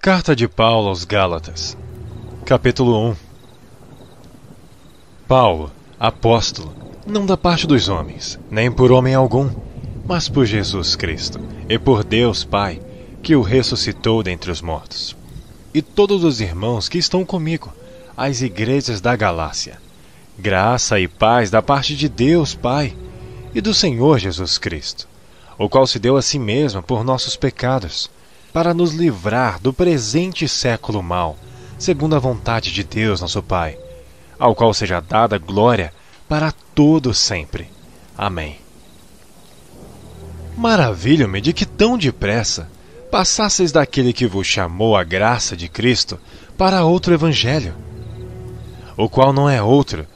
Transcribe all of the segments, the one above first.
Carta de Paulo aos Gálatas, capítulo 1. Paulo, apóstolo, não da parte dos homens, nem por homem algum, mas por Jesus Cristo, e por Deus Pai, que o ressuscitou dentre os mortos. E todos os irmãos que estão comigo, às igrejas da Galácia. Graça e paz da parte de Deus Pai e do Senhor Jesus Cristo, o qual se deu a si mesmo por nossos pecados, para nos livrar do presente século mau, segundo a vontade de Deus nosso Pai, ao qual seja dada glória para todo sempre. Amém. Maravilho-me de que tão depressa passasseis daquele que vos chamou a graça de Cristo para outro evangelho, o qual não é outro,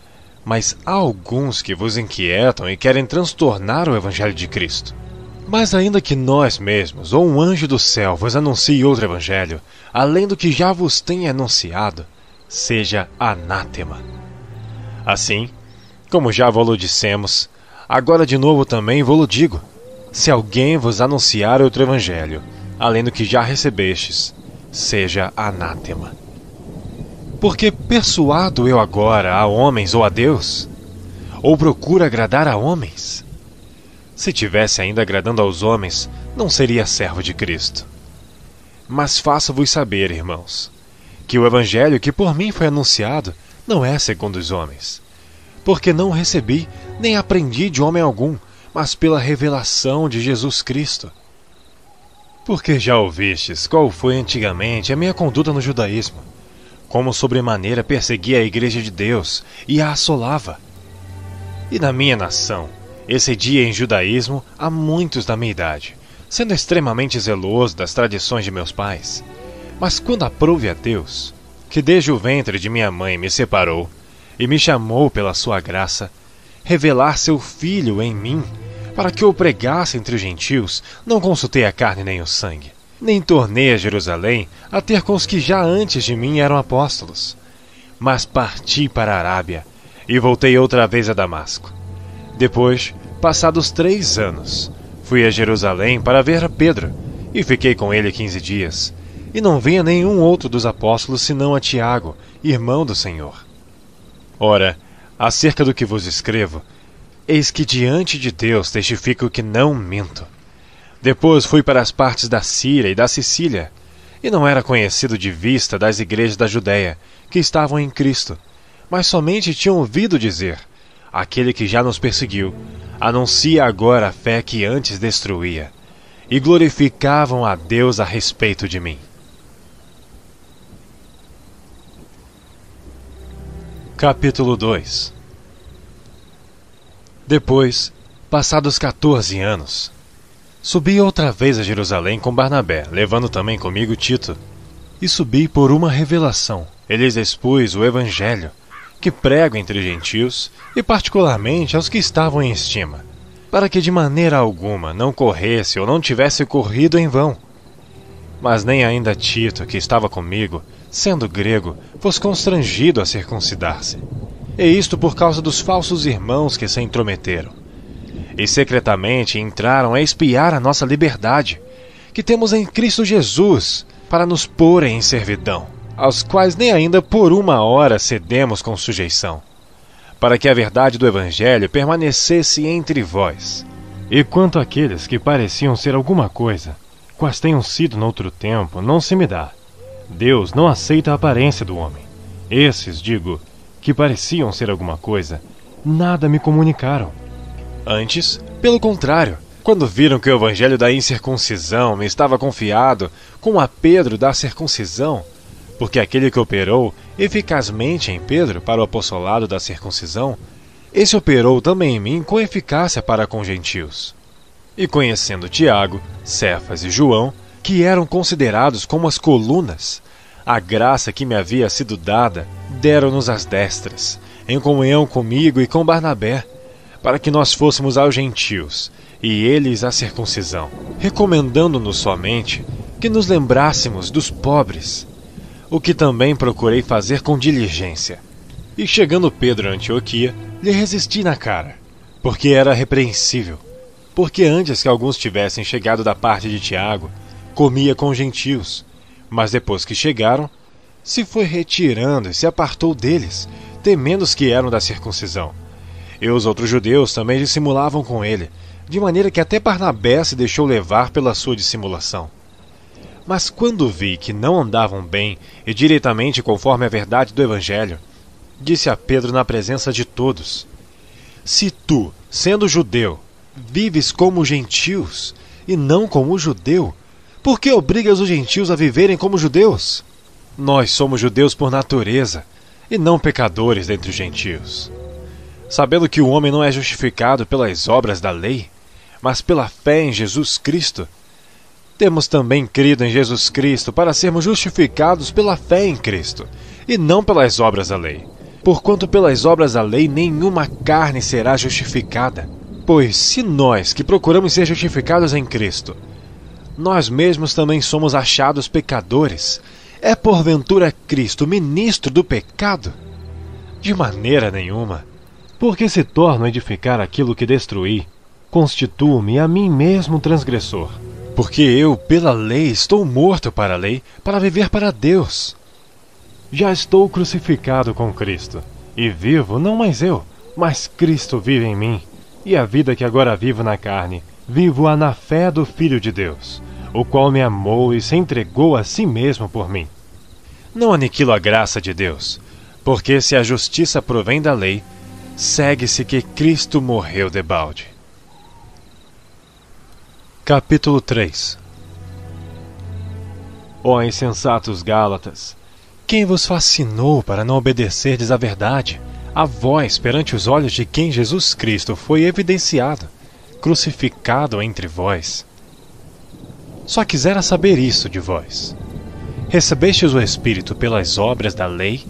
mas há alguns que vos inquietam e querem transtornar o evangelho de Cristo. Mas ainda que nós mesmos, ou um anjo do céu, vos anuncie outro evangelho, além do que já vos tenha anunciado, seja anátema. Assim, como já vos dissemos, agora de novo também vos digo: se alguém vos anunciar outro evangelho, além do que já recebestes, seja anátema. Porque persuado eu agora a homens ou a Deus? Ou procuro agradar a homens? Se tivesse ainda agradando aos homens, não seria servo de Cristo. Mas faço-vos saber, irmãos, que o evangelho que por mim foi anunciado não é segundo os homens. Porque não recebi, nem aprendi de homem algum, mas pela revelação de Jesus Cristo. Porque já ouvistes qual foi antigamente a minha conduta no judaísmo, como sobremaneira perseguia a igreja de Deus e a assolava. E na minha nação, excedia em judaísmo a muitos da minha idade, sendo extremamente zeloso das tradições de meus pais. Mas quando aprouve a Deus, que desde o ventre de minha mãe me separou e me chamou pela sua graça, revelar seu Filho em mim, para que eu pregasse entre os gentios, não consultei a carne nem o sangue, nem tornei a Jerusalém a ter com os que já antes de mim eram apóstolos. Mas parti para a Arábia e voltei outra vez a Damasco. Depois, passados 3 anos, fui a Jerusalém para ver a Pedro, e fiquei com ele 15 dias, e não vi a nenhum outro dos apóstolos senão a Tiago, irmão do Senhor. Ora, acerca do que vos escrevo, eis que diante de Deus testifico que não minto. Depois fui para as partes da Síria e da Sicília, e não era conhecido de vista das igrejas da Judéia, que estavam em Cristo, mas somente tinham ouvido dizer: aquele que já nos perseguiu, anuncia agora a fé que antes destruía, e glorificavam a Deus a respeito de mim. Capítulo 2. Depois, passados 14 anos, subi outra vez a Jerusalém com Barnabé, levando também comigo Tito, e subi por uma revelação. Ele lhes expus o evangelho, que prego entre os gentios, e particularmente aos que estavam em estima, para que de maneira alguma não corresse ou não tivesse corrido em vão. Mas nem ainda Tito, que estava comigo, sendo grego, fosse constrangido a circuncidar-se. E isto por causa dos falsos irmãos que se intrometeram, e secretamente entraram a espiar a nossa liberdade, que temos em Cristo Jesus, para nos porem em servidão, aos quais nem ainda por uma hora cedemos com sujeição, para que a verdade do Evangelho permanecesse entre vós. E quanto àqueles que pareciam ser alguma coisa, quais tenham sido noutro tempo, não se me dá. Deus não aceita a aparência do homem. Esses, digo, que pareciam ser alguma coisa, nada me comunicaram. Antes, pelo contrário, quando viram que o Evangelho da incircuncisão me estava confiado com a Pedro da circuncisão, porque aquele que operou eficazmente em Pedro para o apostolado da circuncisão, esse operou também em mim com eficácia para com gentios. E conhecendo Tiago, Cefas e João, que eram considerados como as colunas, a graça que me havia sido dada, deram-nos as destras, em comunhão comigo e com Barnabé, para que nós fôssemos aos gentios, e eles à circuncisão, recomendando-nos somente que nos lembrássemos dos pobres, o que também procurei fazer com diligência. E chegando Pedro a Antioquia, lhe resisti na cara, porque era repreensível, porque antes que alguns tivessem chegado da parte de Tiago, comia com gentios, Mas depois que chegaram, se foi retirando e se apartou deles, temendo os que eram da circuncisão. E os outros judeus também dissimulavam com ele, de maneira que até Barnabé se deixou levar pela sua dissimulação. Mas quando vi que não andavam bem e diretamente conforme a verdade do Evangelho, disse a Pedro na presença de todos: Se tu, sendo judeu, vives como gentios e não como judeu, por que obrigas os gentios a viverem como judeus? Nós somos judeus por natureza e não pecadores dentre os gentios. Sabendo que o homem não é justificado pelas obras da lei, mas pela fé em Jesus Cristo, temos também crido em Jesus Cristo para sermos justificados pela fé em Cristo, e não pelas obras da lei. Porquanto pelas obras da lei nenhuma carne será justificada. Pois se nós que procuramos ser justificados em Cristo, nós mesmos também somos achados pecadores, é porventura Cristo ministro do pecado? De maneira nenhuma. Porque se torno a edificar aquilo que destruí, constituo-me a mim mesmo transgressor. Porque eu, pela lei, estou morto para a lei, para viver para Deus. Já estou crucificado com Cristo, e vivo não mais eu, mas Cristo vive em mim. E a vida que agora vivo na carne, vivo-a na fé do Filho de Deus, o qual me amou e se entregou a si mesmo por mim. Não aniquilo a graça de Deus, porque se a justiça provém da lei, segue-se que Cristo morreu debalde. Capítulo 3. Ó insensatos Gálatas, quem vos fascinou para não obedecerdes à verdade, a vós perante os olhos de quem Jesus Cristo foi evidenciado, crucificado entre vós? Só quisera saber isso de vós. Recebestes o Espírito pelas obras da lei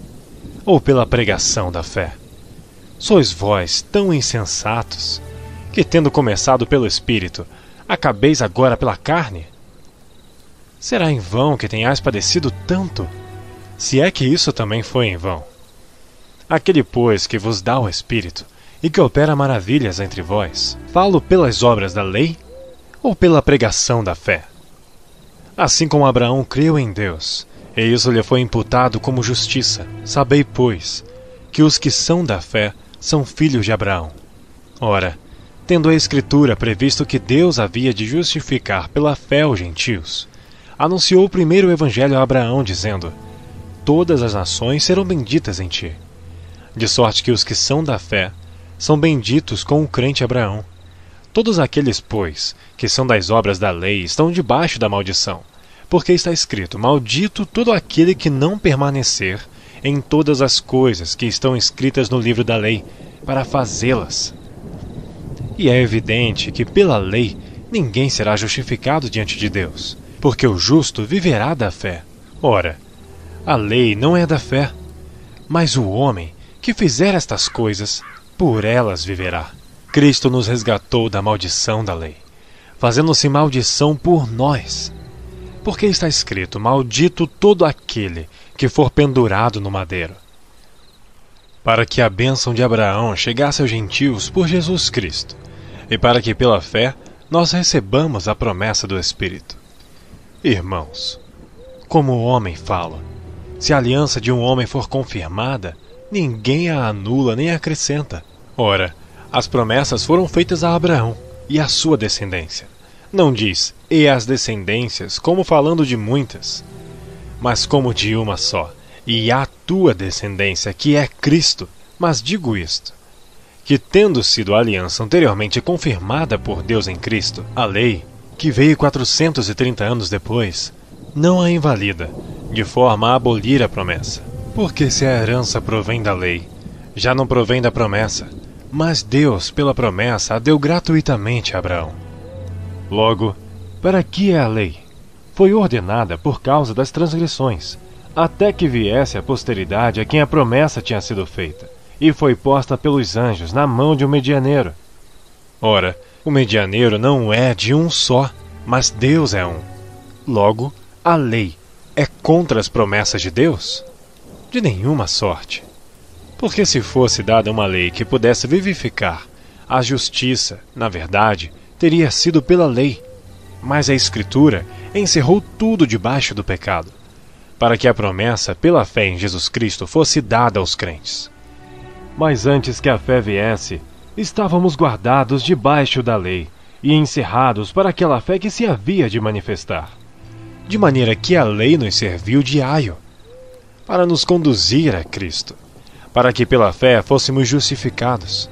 ou pela pregação da fé? Sois vós tão insensatos, que tendo começado pelo Espírito, acabeis agora pela carne? Será em vão que tenhais padecido tanto, se é que isso também foi em vão? Aquele, pois, que vos dá o Espírito, e que opera maravilhas entre vós, falo pelas obras da lei, ou pela pregação da fé? Assim como Abraão creu em Deus, e isso lhe foi imputado como justiça, sabei, pois, que os que são da fé são filhos de Abraão. Ora, tendo a Escritura previsto que Deus havia de justificar pela fé os gentios, anunciou primeiro o Evangelho a Abraão, dizendo: Todas as nações serão benditas em ti. De sorte que os que são da fé são benditos com o crente Abraão. Todos aqueles, pois, que são das obras da lei estão debaixo da maldição, porque está escrito: Maldito todo aquele que não permanecer em todas as coisas que estão escritas no livro da lei, para fazê-las. E é evidente que pela lei ninguém será justificado diante de Deus, porque o justo viverá da fé. Ora, a lei não é da fé, mas o homem que fizer estas coisas, por elas viverá. Cristo nos resgatou da maldição da lei, fazendo-se maldição por nós. Porque está escrito: Maldito todo aquele que for pendurado no madeiro. Para que a bênção de Abraão chegasse aos gentios por Jesus Cristo, e para que pela fé nós recebamos a promessa do Espírito. Irmãos, como o homem fala, se a aliança de um homem for confirmada, ninguém a anula nem acrescenta. Ora, as promessas foram feitas a Abraão e à sua descendência. Não diz: e as descendências, como falando de muitas, mas como de uma só, e a tua descendência, que é Cristo. Mas digo isto, que tendo sido a aliança anteriormente confirmada por Deus em Cristo, a lei, que veio 430 anos depois, não a invalida, de forma a abolir a promessa. Porque se a herança provém da lei, já não provém da promessa, mas Deus, pela promessa, a deu gratuitamente a Abraão. Logo, para que é a lei? Foi ordenada por causa das transgressões, até que viesse a posteridade a quem a promessa tinha sido feita, e foi posta pelos anjos na mão de um medianeiro. Ora, o medianeiro não é de um só, mas Deus é um. Logo, a lei é contra as promessas de Deus? De nenhuma sorte. Porque se fosse dada uma lei que pudesse vivificar, a justiça, na verdade, teria sido pela lei. Mas a Escritura encerrou tudo debaixo do pecado, para que a promessa pela fé em Jesus Cristo fosse dada aos crentes. Mas antes que a fé viesse, estávamos guardados debaixo da lei e encerrados para aquela fé que se havia de manifestar. De maneira que a lei nos serviu de aio, para nos conduzir a Cristo, para que pela fé fôssemos justificados.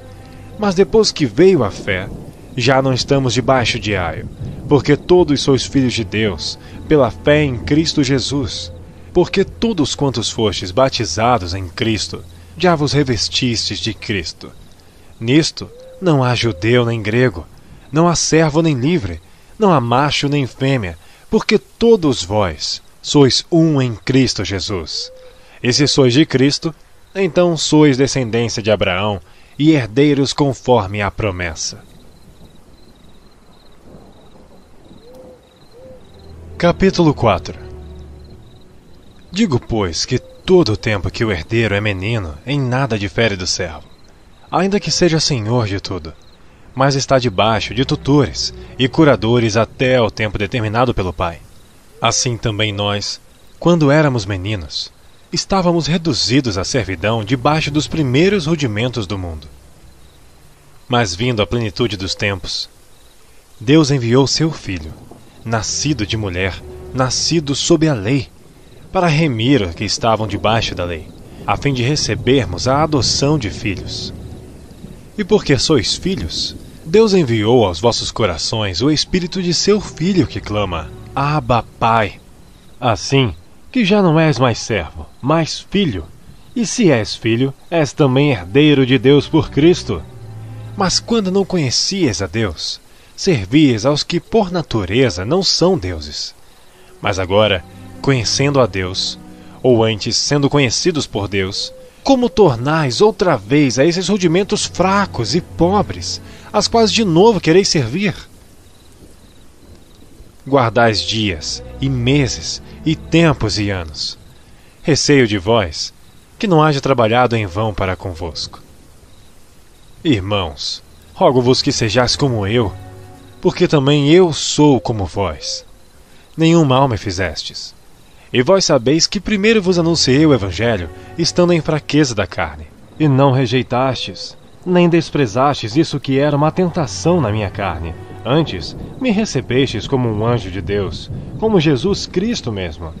Mas depois que veio a fé, já não estamos debaixo de aio, porque todos sois filhos de Deus, pela fé em Cristo Jesus. Porque todos quantos fostes batizados em Cristo, já vos revestistes de Cristo. Nisto não há judeu nem grego, não há servo nem livre, não há macho nem fêmea, porque todos vós sois um em Cristo Jesus. E se sois de Cristo, então sois descendência de Abraão e herdeiros conforme a promessa. Capítulo 4. Digo, pois, que todo o tempo que o herdeiro é menino, em nada difere do servo, ainda que seja senhor de tudo, mas está debaixo de tutores e curadores até o tempo determinado pelo Pai. Assim também nós, quando éramos meninos, estávamos reduzidos à servidão debaixo dos primeiros rudimentos do mundo. Mas vindo a plenitude dos tempos, Deus enviou seu Filho, nascido de mulher, nascido sob a lei, para remir os que estavam debaixo da lei, a fim de recebermos a adoção de filhos. E porque sois filhos, Deus enviou aos vossos corações o Espírito de seu Filho que clama, Abba, Pai. Assim que já não és mais servo, mas filho, e se és filho, és também herdeiro de Deus por Cristo. Mas quando não conhecias a Deus, servias aos que por natureza não são deuses. Mas agora, conhecendo a Deus, ou antes sendo conhecidos por Deus, como tornais outra vez a esses rudimentos fracos e pobres, as quais de novo quereis servir? Guardais dias, e meses, e tempos e anos. Receio de vós, que não haja trabalhado em vão para convosco. Irmãos, rogo-vos que sejais como eu, porque também eu sou como vós. Nenhum mal me fizestes. E vós sabeis que primeiro vos anunciei o Evangelho, estando em fraqueza da carne. E não rejeitastes, nem desprezastes isso que era uma tentação na minha carne. Antes, me recebestes como um anjo de Deus, como Jesus Cristo mesmo.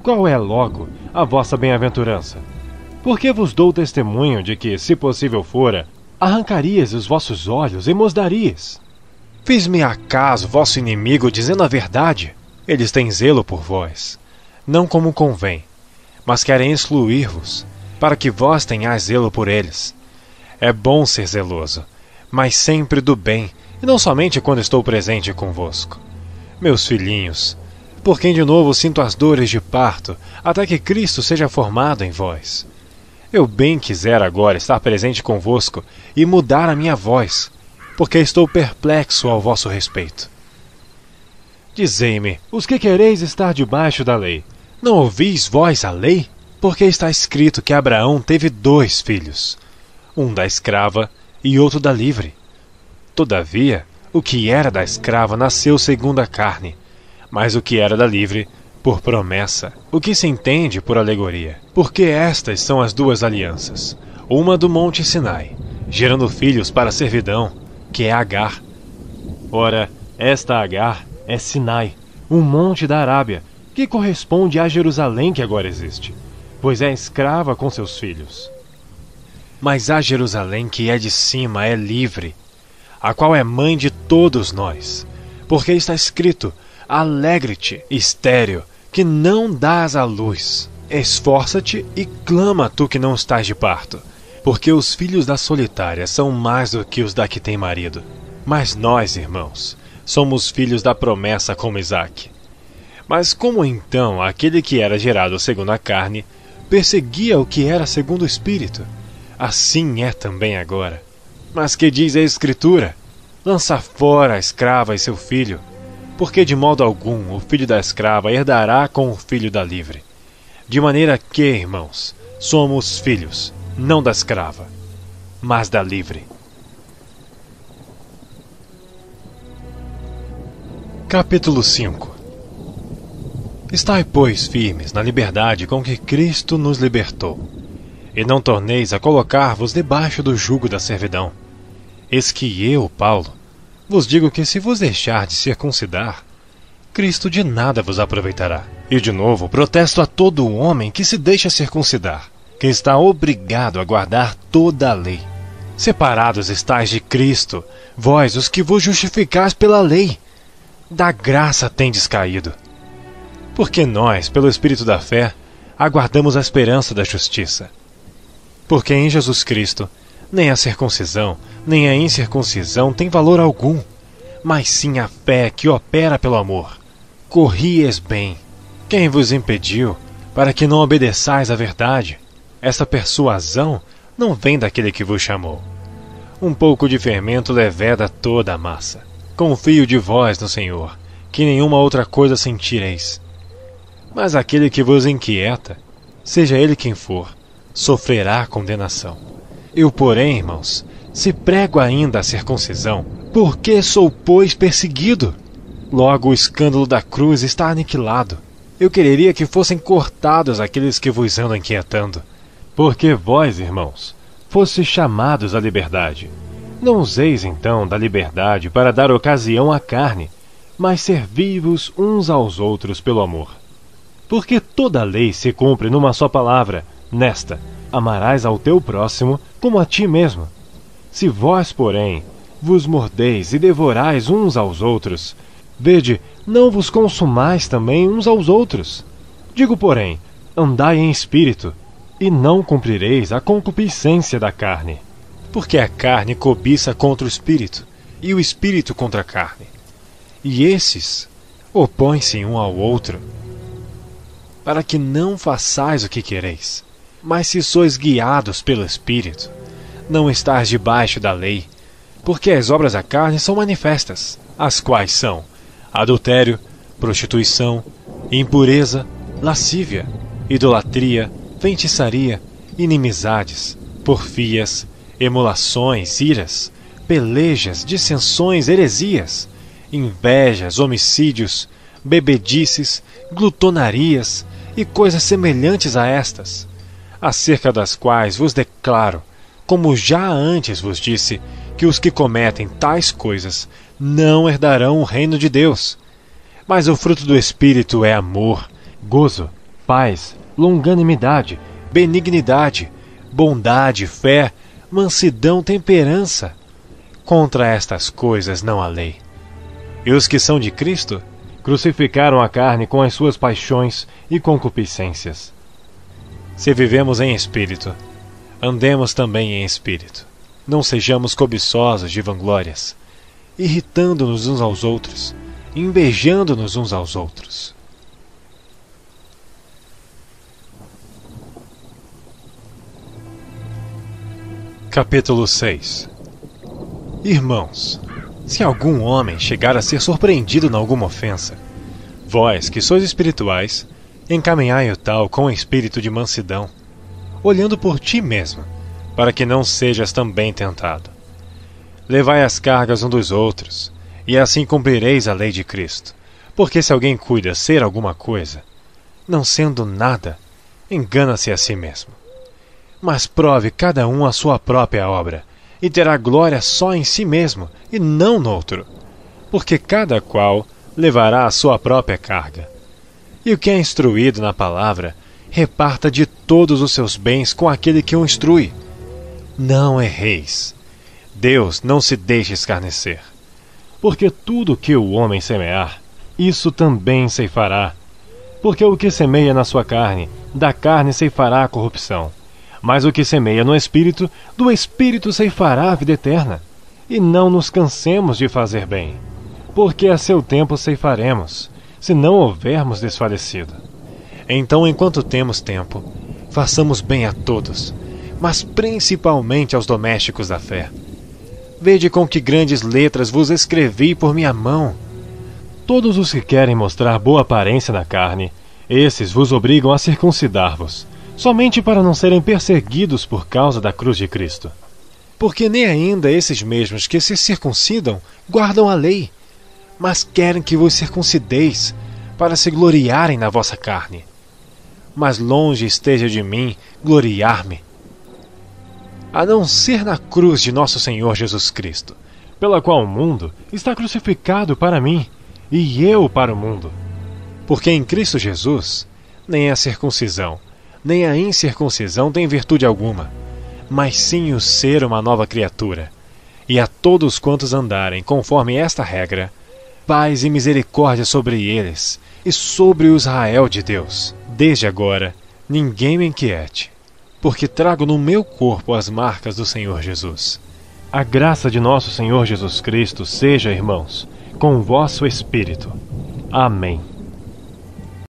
Qual é, logo, a vossa bem-aventurança? Porque vos dou testemunho de que, se possível fora, arrancarias os vossos olhos e mos darias. Fiz-me acaso vosso inimigo dizendo a verdade? Eles têm zelo por vós, não como convém, mas querem excluir-vos, para que vós tenhais zelo por eles. É bom ser zeloso, mas sempre do bem, e não somente quando estou presente convosco. Meus filhinhos, por quem de novo sinto as dores de parto, até que Cristo seja formado em vós. Eu bem quisera agora estar presente convosco e mudar a minha voz, porque estou perplexo ao vosso respeito. Dizei-me, os que quereis estar debaixo da lei, não ouvis vós a lei? Porque está escrito que Abraão teve 2 filhos, um da escrava e outro da livre. Todavia, o que era da escrava nasceu segundo a carne, mas o que era da livre, por promessa, o que se entende por alegoria. Porque estas são as 2 alianças, uma do monte Sinai, gerando filhos para a servidão, que é Agar. Ora, esta Agar é Sinai, um monte da Arábia, que corresponde a Jerusalém que agora existe, pois é escrava com seus filhos. Mas a Jerusalém que é de cima é livre, a qual é mãe de todos nós, porque está escrito, alegre-te, estéril, que não dás à luz. Esforça-te e clama tu que não estás de parto, porque os filhos da solitária são mais do que os da que tem marido. Mas nós, irmãos, somos filhos da promessa como Isaque. Mas como então aquele que era gerado segundo a carne perseguia o que era segundo o Espírito? Assim é também agora. Mas que diz a Escritura? Lança fora a escrava e seu filho, porque de modo algum o filho da escrava herdará com o filho da livre. De maneira que, irmãos, somos filhos, não da escrava, mas da livre. Capítulo 5. Estai, pois, firmes na liberdade com que Cristo nos libertou, e não torneis a colocar-vos debaixo do jugo da servidão. Eis que eu, Paulo, vos digo que se vos deixar de circuncidar, Cristo de nada vos aproveitará. E de novo protesto a todo homem que se deixa circuncidar, que está obrigado a guardar toda a lei. Separados estáis de Cristo, vós os que vos justificais pela lei, da graça tendes caído. Porque nós, pelo Espírito da fé, aguardamos a esperança da justiça. Porque em Jesus Cristo, nem a circuncisão, nem a incircuncisão tem valor algum, mas sim a fé que opera pelo amor. Corrieis bem. Quem vos impediu, para que não obedeçais à verdade? Esta persuasão não vem daquele que vos chamou. Um pouco de fermento leveda toda a massa. Confio de vós no Senhor, que nenhuma outra coisa sentireis. Mas aquele que vos inquieta, seja ele quem for, sofrerá condenação. Eu, porém, irmãos, se prego ainda a circuncisão, por que sou, pois, perseguido? Logo o escândalo da cruz está aniquilado. Eu quereria que fossem cortados aqueles que vos andam inquietando. Porque vós, irmãos, fostes chamados à liberdade. Não useis, então, da liberdade para dar ocasião à carne, mas servi-vos uns aos outros pelo amor. Porque toda a lei se cumpre numa só palavra, nesta: amarás ao teu próximo como a ti mesmo. Se vós, porém, vos mordeis e devorais uns aos outros, vede, não vos consumais também uns aos outros. Digo, porém, andai em espírito, e não cumprireis a concupiscência da carne. Porque a carne cobiça contra o espírito, e o espírito contra a carne. E esses opõem-se um ao outro, para que não façais o que quereis. Mas se sois guiados pelo Espírito, não estáis debaixo da lei, porque as obras da carne são manifestas, as quais são adultério, prostituição, impureza, lascívia, idolatria, feitiçaria, inimizades, porfias, emulações, iras, pelejas, dissensões, heresias, invejas, homicídios, bebedices, glutonarias e coisas semelhantes a estas, acerca das quais vos declaro, como já antes vos disse, que os que cometem tais coisas não herdarão o reino de Deus. Mas o fruto do Espírito é amor, gozo, paz, longanimidade, benignidade, bondade, fé, mansidão, temperança. Contra estas coisas não há lei. E os que são de Cristo crucificaram a carne com as suas paixões e concupiscências. Se vivemos em espírito, andemos também em espírito. Não sejamos cobiçosos de vanglórias, irritando-nos uns aos outros, invejando-nos uns aos outros. Capítulo 6. Irmãos, se algum homem chegar a ser surpreendido em alguma ofensa, vós, que sois espirituais, encaminhai o tal com espírito de mansidão, olhando por ti mesmo, para que não sejas também tentado. Levai as cargas um dos outros, e assim cumprireis a lei de Cristo. Porque se alguém cuida ser alguma coisa, não sendo nada, engana-se a si mesmo. Mas prove cada um a sua própria obra, e terá glória só em si mesmo, e não no outro. Porque cada qual levará a sua própria carga. E o que é instruído na palavra, reparta de todos os seus bens com aquele que o instrui. Não erreis. Deus não se deixa escarnecer. Porque tudo que o homem semear, isso também ceifará. Porque o que semeia na sua carne, da carne ceifará a corrupção. Mas o que semeia no Espírito, do Espírito ceifará a vida eterna. E não nos cansemos de fazer bem, porque a seu tempo ceifaremos, se não houvermos desfalecido. Então, enquanto temos tempo, façamos bem a todos, mas principalmente aos domésticos da fé. Vede com que grandes letras vos escrevi por minha mão. Todos os que querem mostrar boa aparência na carne, esses vos obrigam a circuncidar-vos, somente para não serem perseguidos por causa da cruz de Cristo. Porque nem ainda esses mesmos que se circuncidam guardam a lei, mas querem que vos circuncideis, para se gloriarem na vossa carne. Mas longe esteja de mim gloriar-me, a não ser na cruz de nosso Senhor Jesus Cristo, pela qual o mundo está crucificado para mim, e eu para o mundo. Porque em Cristo Jesus, nem a circuncisão, nem a incircuncisão tem virtude alguma, mas sim o ser uma nova criatura. E a todos quantos andarem conforme esta regra, paz e misericórdia sobre eles e sobre o Israel de Deus. Desde agora, ninguém me inquiete, porque trago no meu corpo as marcas do Senhor Jesus. A graça de nosso Senhor Jesus Cristo seja, irmãos, com o vosso espírito. Amém.